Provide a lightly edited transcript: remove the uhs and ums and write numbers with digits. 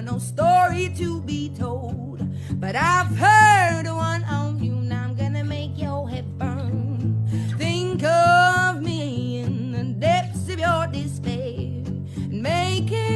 no story to be told, but I've heard one on you. Now I'm gonna make your head burn. Think of me in the depths of your despair and make it